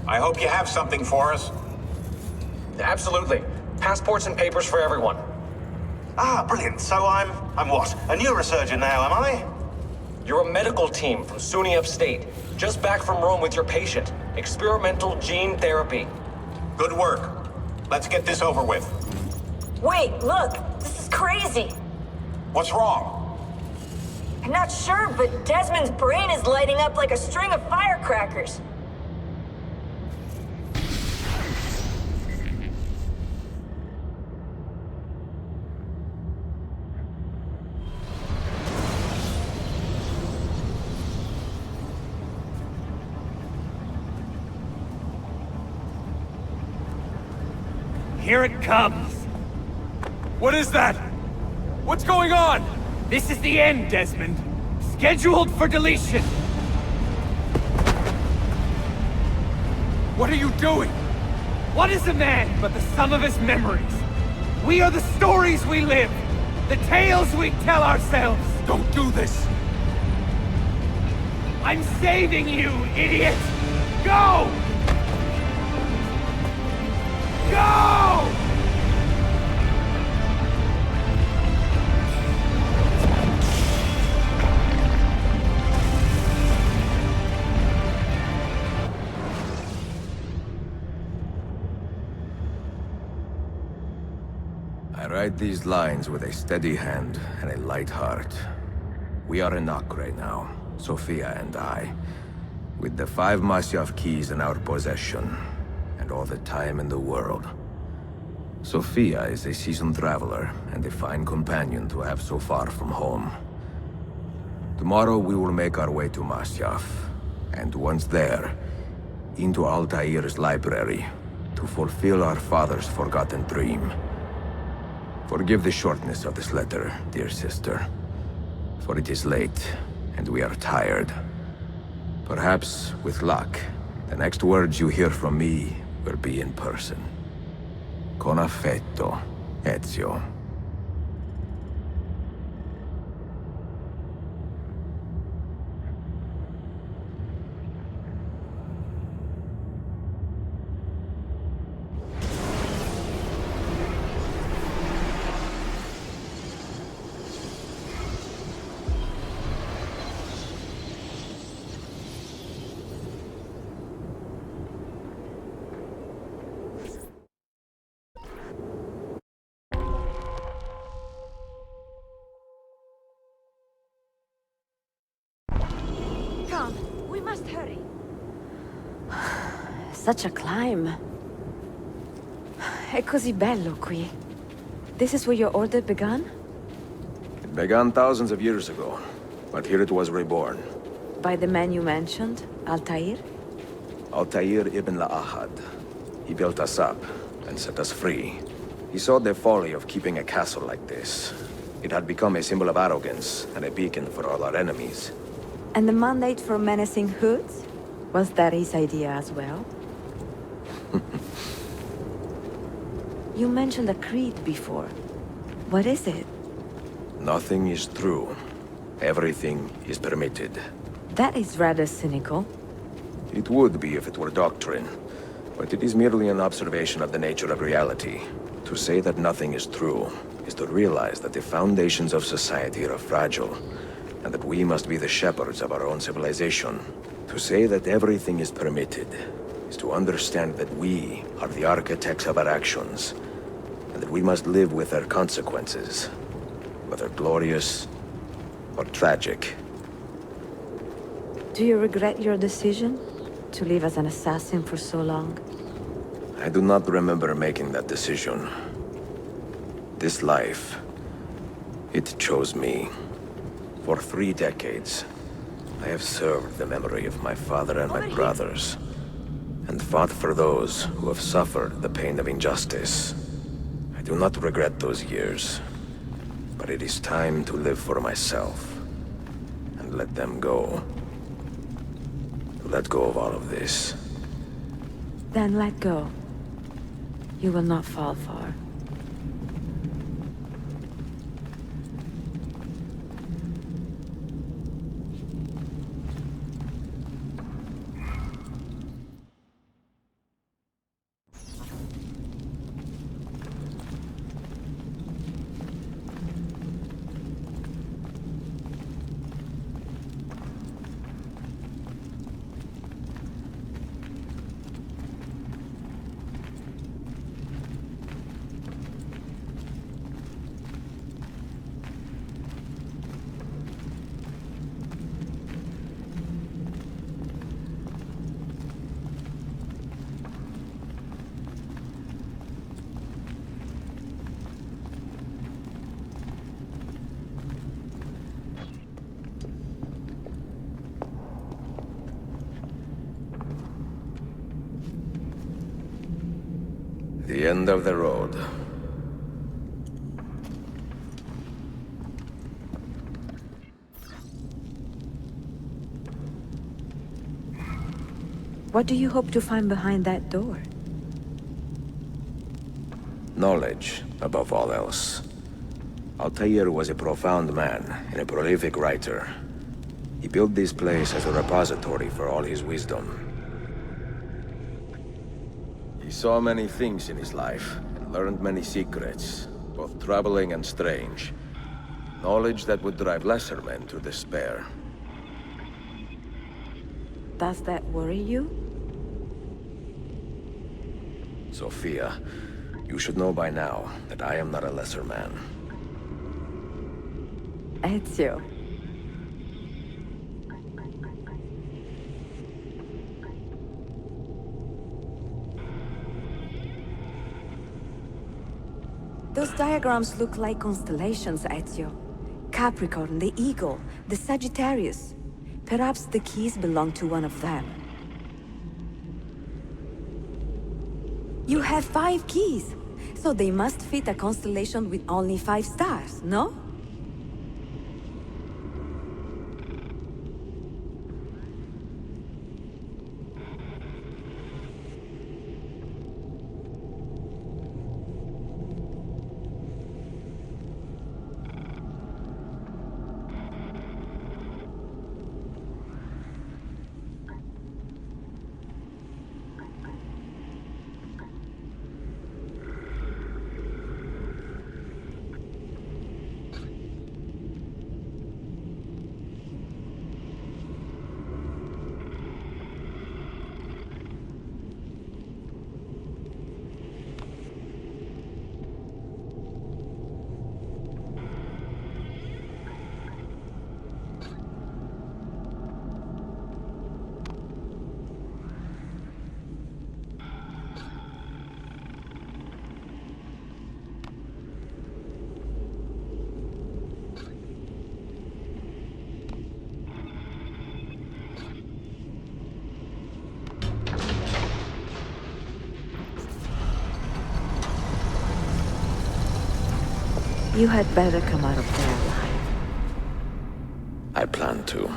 I hope you have something for us. Absolutely. Passports and papers for everyone. Ah, brilliant. So I'm what? A neurosurgeon now, am I? You're a medical team from SUNY Upstate. Just back from Rome with your patient. Experimental gene therapy. Good work. Let's get this over with. Wait, look! This is crazy! What's wrong? I'm not sure, but Desmond's brain is lighting up like a string of firecrackers. Here it comes! What is that? What's going on? This is the end, Desmond. Scheduled for deletion. What are you doing? What is a man but the sum of his memories? We are the stories we live, the tales we tell ourselves. Don't do this. I'm saving you, idiot! Go! Go! I write these lines with a steady hand and a light heart. We are in Acre now, Sophia and I, with the 5 Masyaf keys in our possession, and all the time in the world. Sophia is a seasoned traveler, and a fine companion to have so far from home. Tomorrow we will make our way to Masyaf, and once there, into Altair's library, to fulfill our father's forgotten dream. Forgive the shortness of this letter, dear sister, for it is late, and we are tired. Perhaps, with luck, the next words you hear from me will be in person. Con affetto, Ezio. Come, we must hurry. Such a climb. È così bello qui. This is where your order began? It began thousands of years ago, but here it was reborn. By the man you mentioned, Altair? Altair ibn La'ahad. He built us up and set us free. He saw the folly of keeping a castle like this. It had become a symbol of arrogance and a beacon for all our enemies. And the mandate for menacing hoods? Was that his idea as well? You mentioned a creed before. What is it? Nothing is true. Everything is permitted. That is rather cynical. It would be if it were doctrine, but it is merely an observation of the nature of reality. To say that nothing is true is to realize that the foundations of society are fragile, and that we must be the shepherds of our own civilization. To say that everything is permitted is to understand that we are the architects of our actions, and that we must live with their consequences, whether glorious or tragic. Do you regret your decision to live as an assassin for so long? I do not remember making that decision. This life, it chose me. For 3 decades, I have served the memory of my father and my brothers, and fought for those who have suffered the pain of injustice. I do not regret those years, but it is time to live for myself, and let them go. To let go of all of this. Then let go. You will not fall far. end of the road. What do you hope to find behind that door? Knowledge, above all else. Altair was a profound man and a prolific writer. He built this place as a repository for all his wisdom. He saw many things in his life, and learned many secrets, both troubling and strange. Knowledge that would drive lesser men to despair. Does that worry you? Sophia, you should know by now that I am not a lesser man. Ezio. Those diagrams look like constellations, Ezio. Capricorn, the Eagle, the Sagittarius. Perhaps the keys belong to one of them. You have 5 keys, so they must fit a constellation with only 5 stars, no? You had better come out of there alive. I plan to.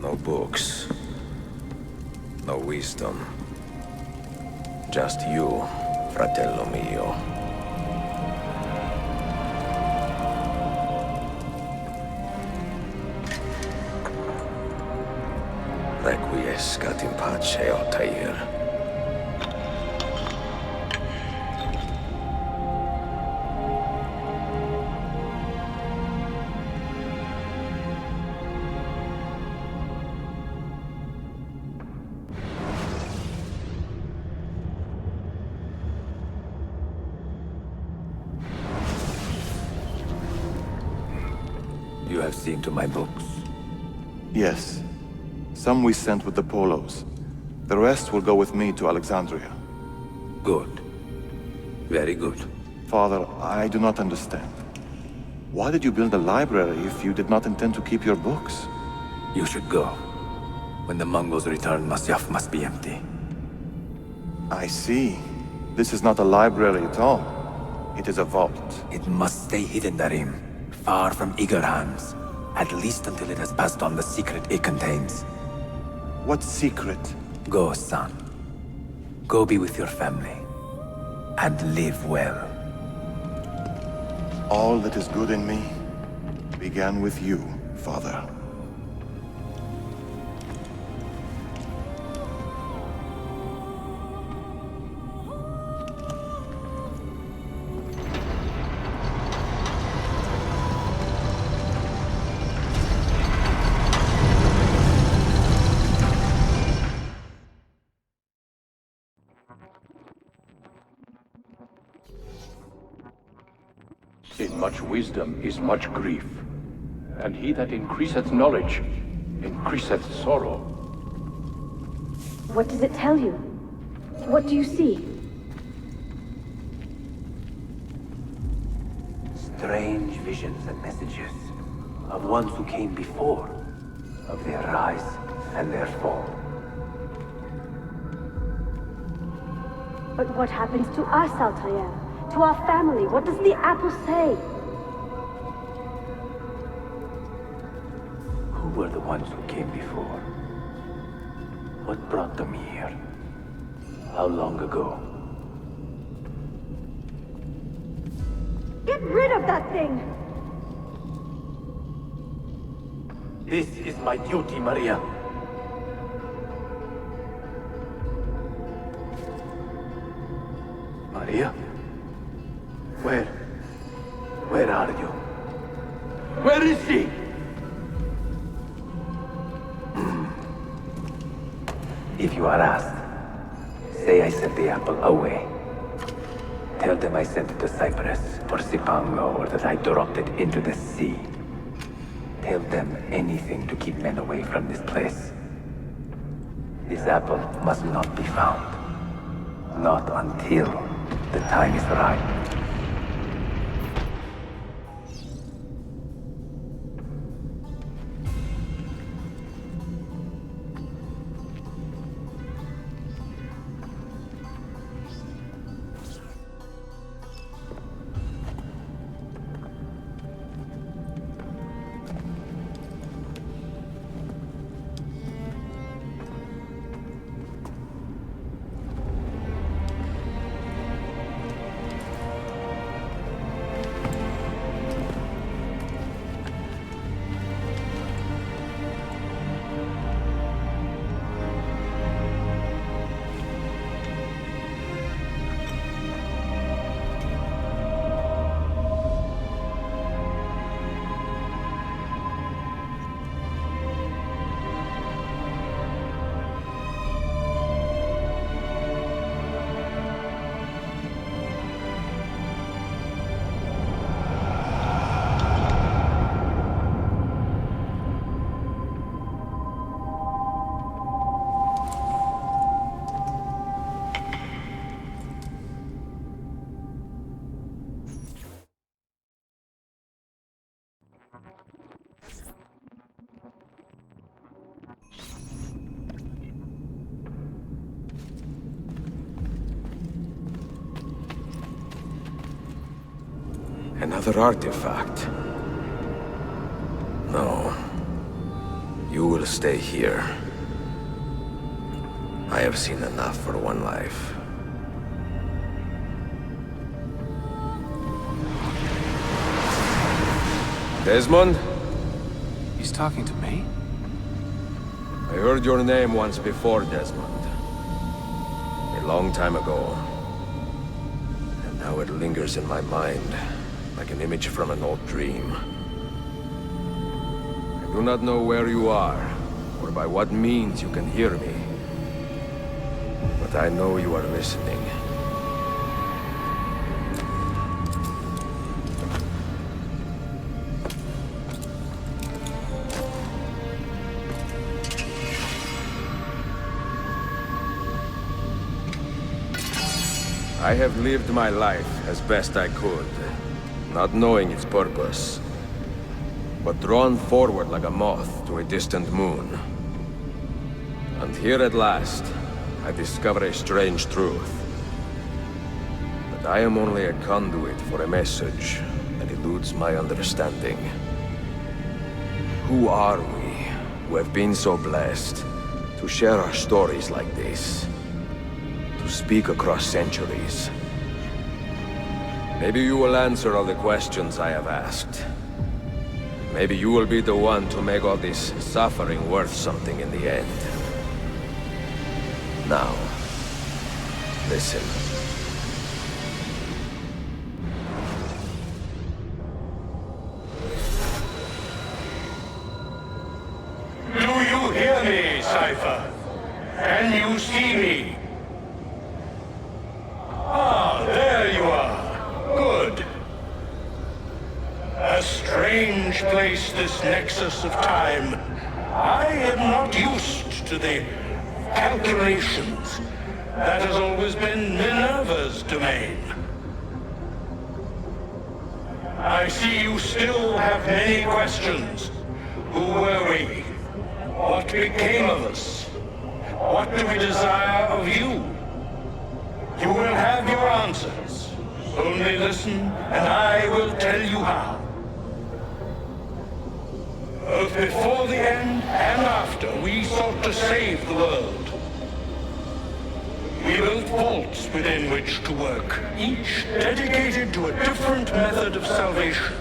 No books. No wisdom. Just you, fratello mio. Requiescat in pace, Altair. You have seen to my books. Yes. Some we sent with the Polos. The rest will go with me to Alexandria. Good. Very good. Father, I do not understand. Why did you build a library if you did not intend to keep your books? You should go. When the Mongols return, Masyaf must be empty. I see. This is not a library at all. It is a vault. It must stay hidden, Darim. Far from eager hands. At least until it has passed on the secret it contains. What secret? Go, son. Go be with your family. And live well. All that is good in me began with you, Father. In much wisdom is much grief, and he that increaseth knowledge increaseth sorrow. What does it tell you? What do you see? Strange visions and messages of ones who came before, of their rise and their fall. But what happens to us, Altair? To our family? What does the apple say? Who were the ones who came before? What brought them here? How long ago? Get rid of that thing! This is my duty, Maria. Maria? Where are you? Where is she? If you are asked, say I sent the apple away. Tell them I sent it to Cyprus or Cipango, or that I dropped it into the sea. Tell them anything to keep men away from this place. This apple must not be found. Not until the time is right. Another artifact. No. You will stay here. I have seen enough for one life. Desmond? He's talking to me? I heard your name once before, Desmond. A long time ago. And now it lingers in my mind, like an image from an old dream. I do not know where you are, or by what means you can hear me. But I know you are listening. I have lived my life as best I could, not knowing its purpose, but drawn forward like a moth to a distant moon. And here at last, I discover a strange truth. That I am only a conduit for a message that eludes my understanding. Who are we, who have been so blessed to share our stories like this? To speak across centuries. Maybe you will answer all the questions I have asked. Maybe you will be the one to make all this suffering worth something in the end. Now, listen. Do you hear me, Cypher? Can you see me? Ah, there you are. Good. place this nexus of time, I am not used to the calculations. That has always been Minerva's domain. I see you still have many questions. Who were we? What became of us? What do we desire of you? You will have your answers. Only listen, and I will tell you how. Both before the end and after, we sought to save the world. We built vaults within which to work, each dedicated to a different method of salvation.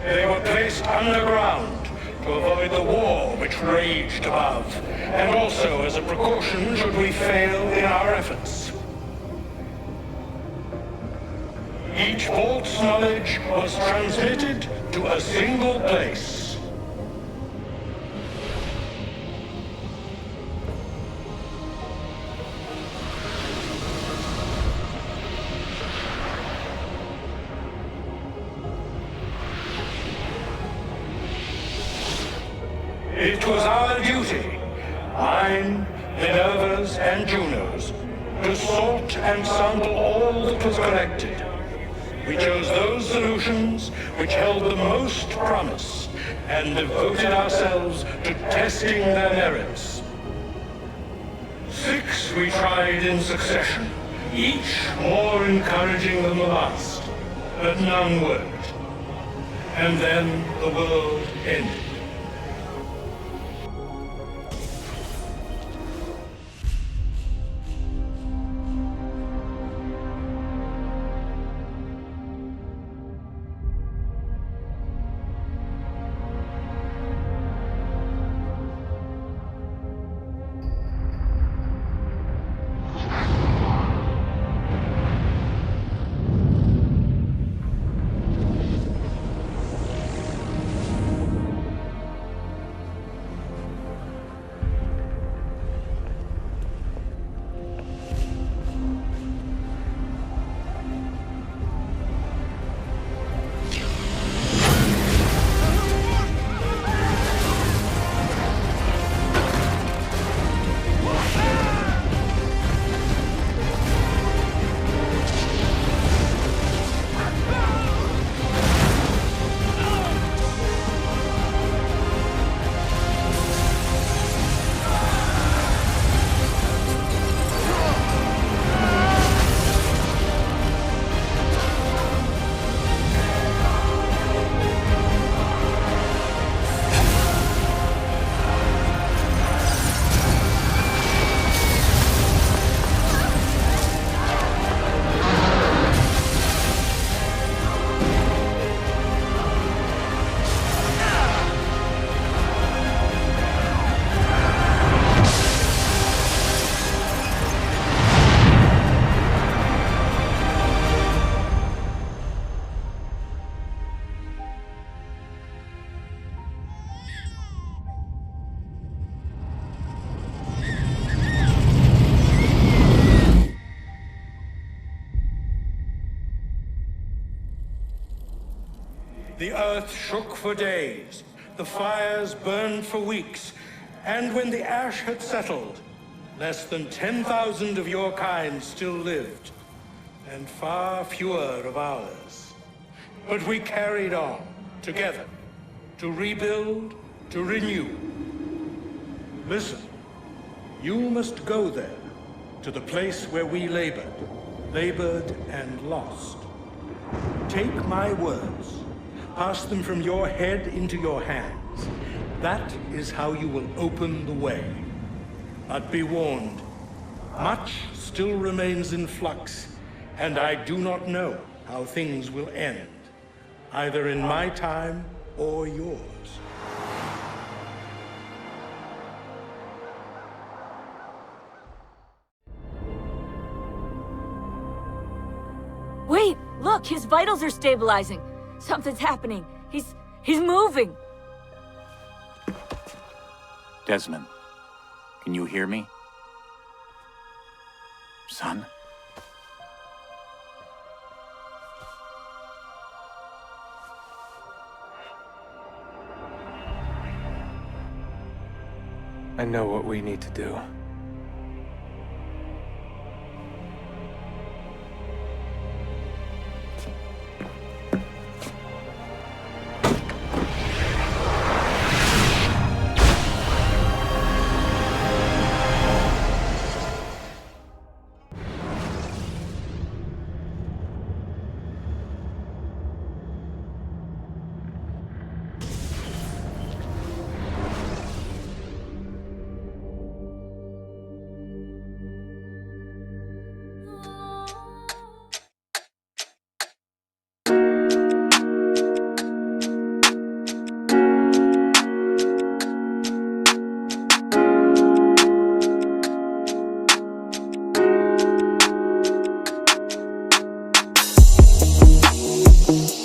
They were placed underground to avoid the war which raged above, and also as a precaution should we fail in our efforts. Each vault's knowledge was transmitted to a single place. It was our duty, mine, Minerva's, and Juno's, to sort and sample all that was collected. We chose those solutions which held the most promise, and devoted ourselves to testing their merits. 6 we tried in succession, each more encouraging than the last, but none worked. And then the world ended. The earth shook for days, the fires burned for weeks, and when the ash had settled, less than 10,000 of your kind still lived, and far fewer of ours. But we carried on, together, to rebuild, to renew. Listen, you must go there, to the place where we labored and lost. Take my words. Pass them from your head into your hands. That is how you will open the way. But be warned, much still remains in flux, and I do not know how things will end, either in my time or yours. Wait, look, his vitals are stabilizing. Something's happening. He's moving. Desmond, can you hear me? Son? I know what we need to do. You